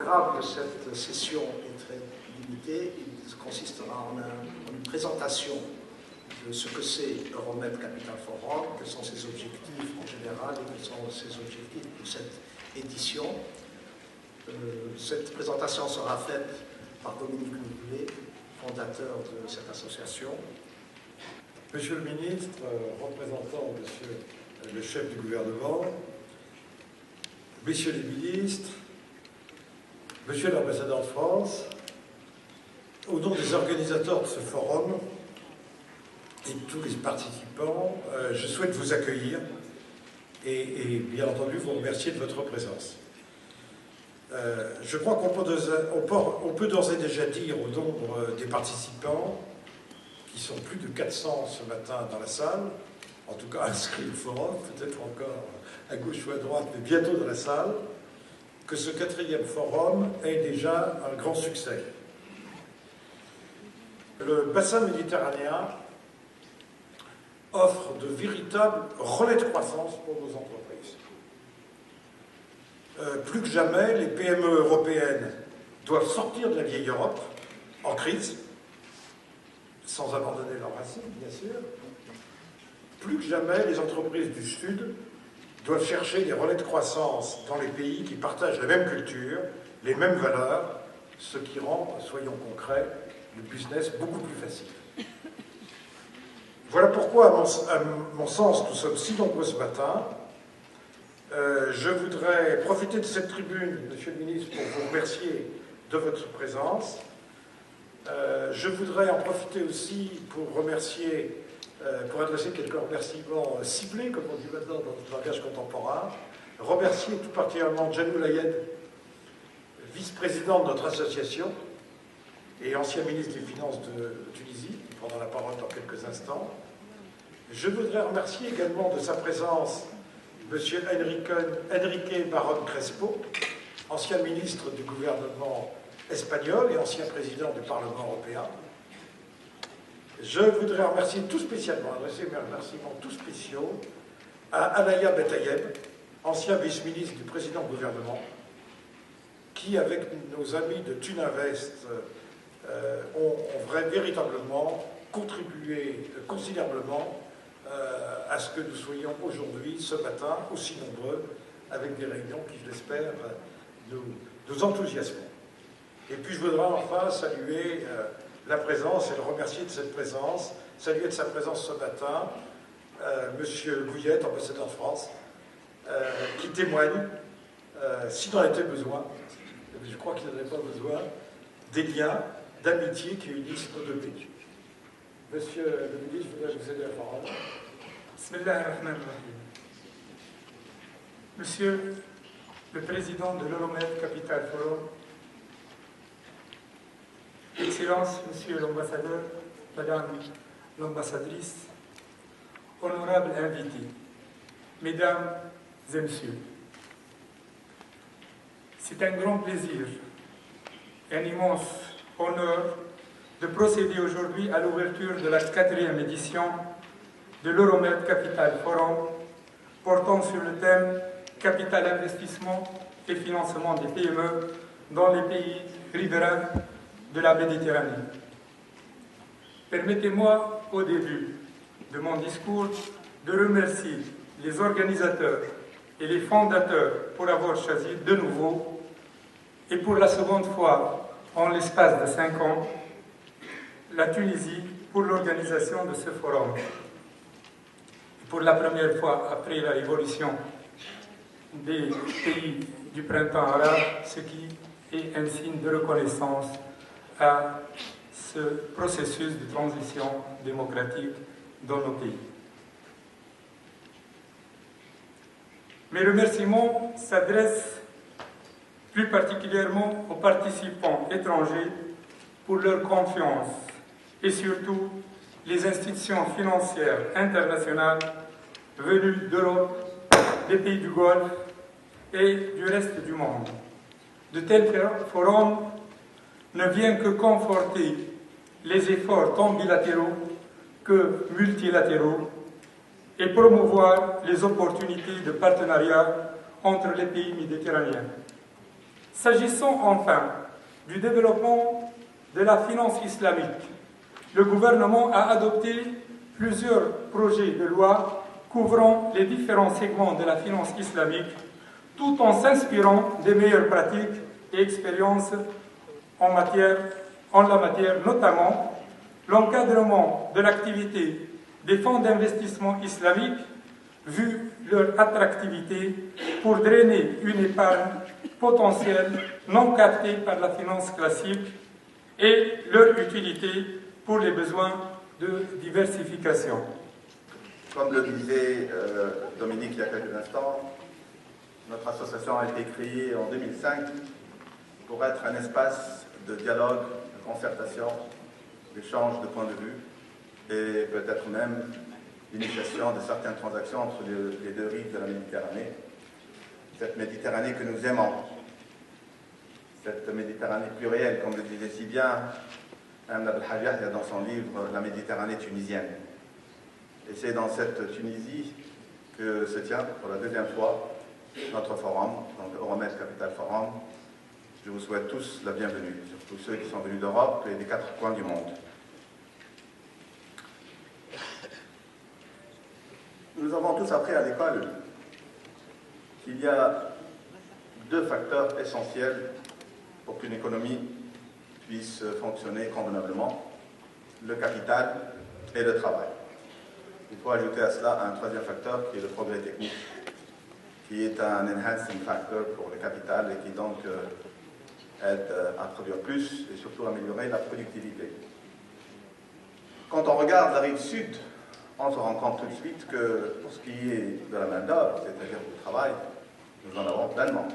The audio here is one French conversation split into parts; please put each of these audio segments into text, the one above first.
Le programme de cette session est très limité. Il consistera en une présentation de ce que c'est Euromed Capital Forum, quels sont ses objectifs en général et quels sont ses objectifs pour cette édition. Cette présentation sera faite par Dominique Noublet, fondateur de cette association. Monsieur le ministre, représentant Monsieur le chef du gouvernement, Messieurs les ministres, Monsieur l'ambassadeur de France, au nom des organisateurs de ce forum et de tous les participants, je souhaite vous accueillir et bien entendu vous remercier de votre présence. Je crois qu'on peut d'ores et déjà dire au nombre des participants, qui sont plus de 400 ce matin dans la salle, en tout cas inscrits au forum, peut-être encore à gauche ou à droite, mais bientôt dans la salle, que ce 4e forum est déjà un grand succès. Le bassin méditerranéen offre de véritables relais de croissance pour nos entreprises. Plus que jamais, les PME européennes doivent sortir de la vieille Europe, en crise, sans abandonner leurs racines, bien sûr. Plus que jamais, les entreprises du Sud doivent chercher des relais de croissance dans les pays qui partagent la même culture, les mêmes valeurs, ce qui rend, soyons concrets, le business beaucoup plus facile. Voilà pourquoi, à mon sens, nous sommes si nombreux ce matin. Je voudrais profiter de cette tribune, Monsieur le ministre, pour vous remercier de votre présence. Je voudrais en profiter aussi pour remercier, pour adresser quelques remerciements ciblés, comme on dit maintenant dans notre langage contemporain. Remercier tout particulièrement Janou Layed, vice-président de notre association et ancien ministre des Finances de Tunisie, qui prendra la parole dans quelques instants. Je voudrais remercier également de sa présence M. Enrique Barón Crespo, ancien ministre du gouvernement espagnol et ancien président du Parlement européen. Je voudrais remercier tout spécialement, adresser mes remerciements tout spéciaux à Anaya Betayeb, ancien vice-ministre du président du gouvernement, qui, avec nos amis de Tunavest, ont véritablement contribué considérablement à ce que nous soyons aujourd'hui, ce matin, aussi nombreux, avec des réunions qui, je l'espère, nous enthousiasmeront. Et puis je voudrais enfin saluer la présence et le remercier de cette présence, saluer de sa présence ce matin, M. Gouillette, ambassadeur de France, qui témoigne, s'il en était besoin, je crois qu'il n'en avait pas besoin, des liens d'amitié qui unissent nos deux pays. Monsieur le ministre, je voudrais vous céder la parole. Bismillahirrahmanirrahim. Monsieur le Président de l'Euromed Capital Forum, Excellence, Monsieur l'Ambassadeur, Madame l'Ambassadrice, honorables invités, Mesdames et Messieurs, c'est un grand plaisir et un immense honneur de procéder aujourd'hui à l'ouverture de la 4e édition de l'Euromed Capital Forum portant sur le thème « Capital investissement et financement des PME dans les pays riverains de la Méditerranée ». Permettez-moi, au début de mon discours, de remercier les organisateurs et les fondateurs pour avoir choisi de nouveau, et pour la seconde fois en l'espace de 5 ans, la Tunisie pour l'organisation de ce forum. Pour la première fois après la révolution des pays du printemps arabe, ce qui est un signe de reconnaissance à ce processus de transition démocratique dans nos pays. Mes remerciements s'adressent plus particulièrement aux participants étrangers pour leur confiance et surtout les institutions financières internationales venues d'Europe, des pays du Golfe et du reste du monde. De tels forums ne viennent que conforter les efforts tant bilatéraux que multilatéraux et promouvoir les opportunités de partenariat entre les pays méditerranéens. S'agissant enfin du développement de la finance islamique, le gouvernement a adopté plusieurs projets de loi couvrant les différents segments de la finance islamique, tout en s'inspirant des meilleures pratiques et expériences en la matière, notamment l'encadrement de l'activité des fonds d'investissement islamiques, vu leur attractivité pour drainer une épargne potentielle non captée par la finance classique et leur utilité pour les besoins de diversification. Comme le disait Dominique il y a quelques instants, notre association a été créée en 2005 pour être un espace de dialogue, de concertation, d'échange de points de vue et peut-être même l'initiation de certaines transactions entre les deux rives de la Méditerranée. Cette Méditerranée que nous aimons, cette Méditerranée plurielle, comme le disait si bien Mme Abdelhaj Yahya dans son livre « La Méditerranée tunisienne ». Et c'est dans cette Tunisie que se tient pour la deuxième fois notre forum, donc Euromed Capital Forum. Je vous souhaite tous la bienvenue, surtout ceux qui sont venus d'Europe et des 4 coins du monde. Nous avons tous appris à l'école qu'il y a 2 facteurs essentiels pour qu'une économie puisse fonctionner convenablement, le capital et le travail. Il faut ajouter à cela un 3e facteur qui est le progrès technique, qui est un enhancing factor pour le capital et qui donc aide à produire plus et surtout à améliorer la productivité. Quand on regarde la rive sud, on se rend compte tout de suite que pour ce qui est de la main-d'œuvre, c'est-à-dire du travail, nous en avons pleinement.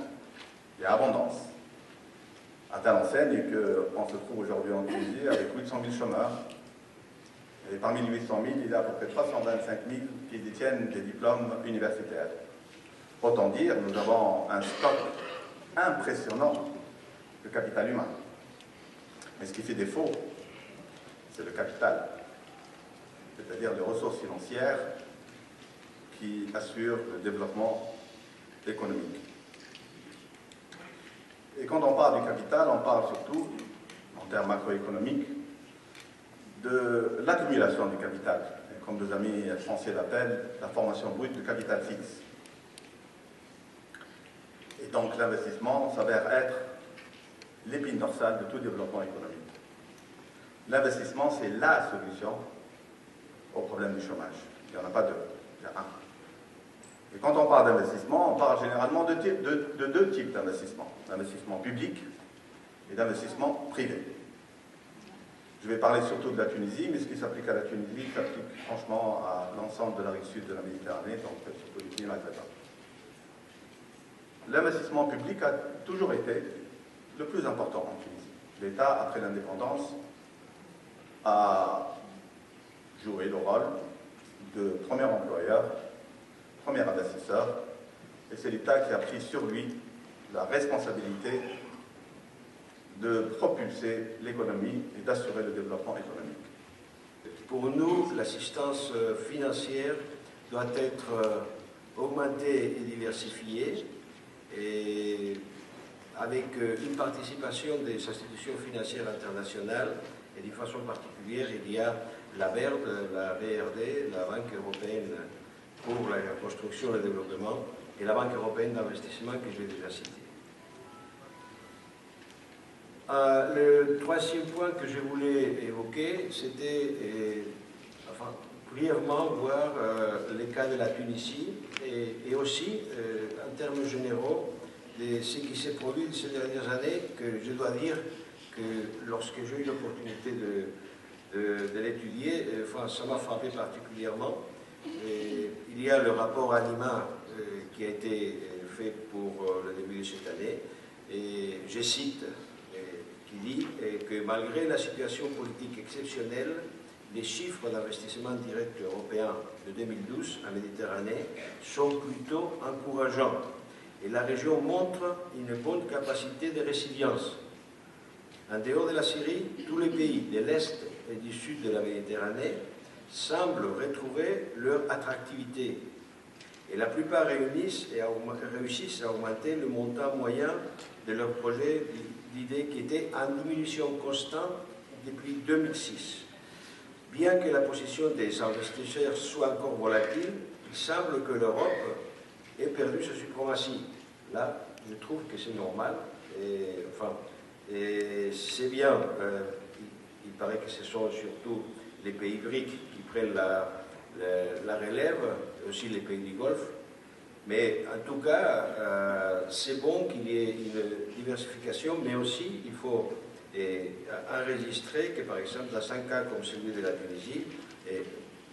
Il y a abondance. À telle enseigne qu'on se trouve aujourd'hui en Tunisie avec 800 000 chômeurs. Et parmi les 800 000, il y a à peu près 325 000 qui détiennent des diplômes universitaires. Autant dire, nous avons un stock impressionnant de capital humain. Mais ce qui fait défaut, c'est le capital, c'est-à-dire les ressources financières qui assurent le développement économique. Et quand on parle du capital, on parle surtout, en termes macroéconomiques, de l'accumulation du capital, et comme nos amis français l'appellent, la formation brute du capital fixe. Et donc l'investissement s'avère être l'épine dorsale de tout développement économique. L'investissement, c'est la solution au problème du chômage. Il n'y en a pas 2, il y a un. Et quand on parle d'investissement, on parle généralement de 2 types d'investissement. D'investissement public et d'investissement privé. Je vais parler surtout de la Tunisie, mais ce qui s'applique à la Tunisie s'applique franchement à l'ensemble de la rive sud de la Méditerranée, donc surtout du climat maghrébin. L'investissement public a toujours été le plus important en Tunisie. L'État, après l'indépendance, a joué le rôle de premier employeur, premier investisseur, et c'est l'État qui a pris sur lui la responsabilité de propulser l'économie et d'assurer le développement économique. Pour nous, l'assistance financière doit être augmentée et diversifiée, et avec une participation des institutions financières internationales, et d'une façon particulière, il y a la BERD, la BRD, la Banque européenne pour la reconstruction et le développement, et la Banque européenne d'investissement que j'ai déjà citée. Le 3e point que je voulais évoquer, c'était brièvement voir les cas de la Tunisie et aussi, en termes généraux, de ce qui s'est produit ces dernières années, que je dois dire que lorsque j'ai eu l'opportunité de l'étudier, ça m'a frappé particulièrement. Il y a le rapport Anima qui a été fait pour le début de cette année, et je cite, qui dit que malgré la situation politique exceptionnelle, les chiffres d'investissement direct européen de 2012 en Méditerranée sont plutôt encourageants et la région montre une bonne capacité de résilience. En dehors de la Syrie, tous les pays de l'Est et du Sud de la Méditerranée semblent retrouver leur attractivité Et la plupart réussissent à augmenter le montant moyen de leur projet d'idées qui était en diminution constante depuis 2006. Bien que la position des investisseurs soit encore volatile, il semble que l'Europe ait perdu sa suprématie. Là, je trouve que c'est normal. Et c'est bien. Il paraît que ce sont surtout les pays BRIC qui prennent la relève, aussi les pays du Golfe. Mais en tout cas, c'est bon qu'il y ait une diversification, mais aussi il faut enregistrer que, par exemple, dans un cas comme celui de la Tunisie,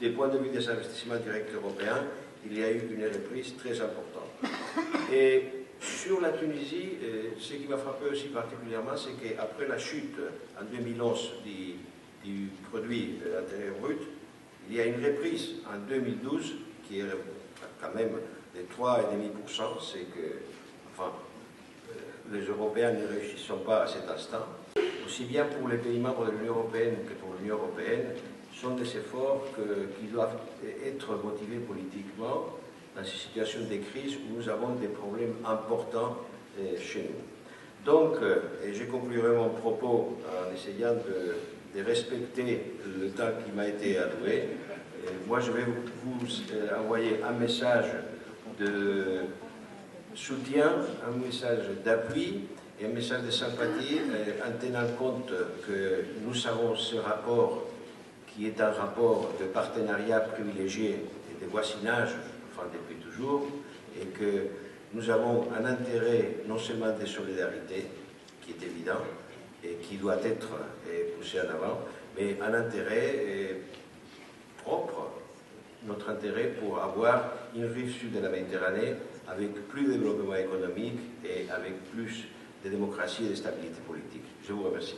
des points de vue des investissements directs européens, il y a eu une reprise très importante. Et sur la Tunisie, ce qui m'a frappé aussi particulièrement, c'est qu'après la chute en 2011 du produit intérieur brut, il y a une reprise en 2012 qui est quand même de 3,5%. C'est que, enfin, les Européens ne réussissent pas à cet instant. Aussi bien pour les pays membres de l'Union européenne que pour l'Union européenne, sont des efforts qui doivent être motivés politiquement dans ces situations de crise où nous avons des problèmes importants chez nous. Donc, et je conclurai mon propos en essayant de respecter le temps qui m'a été alloué. Moi, je vais vous envoyer un message de soutien, un message d'appui et un message de sympathie en tenant compte que nous avons ce rapport qui est un rapport de partenariat privilégié et de voisinage, enfin depuis toujours, et que nous avons un intérêt non seulement de solidarité, qui est évident, et qui doit être poussé en avant, mais un intérêt propre, notre intérêt pour avoir une rive sud de la Méditerranée avec plus de développement économique et avec plus de démocratie et de stabilité politique. Je vous remercie.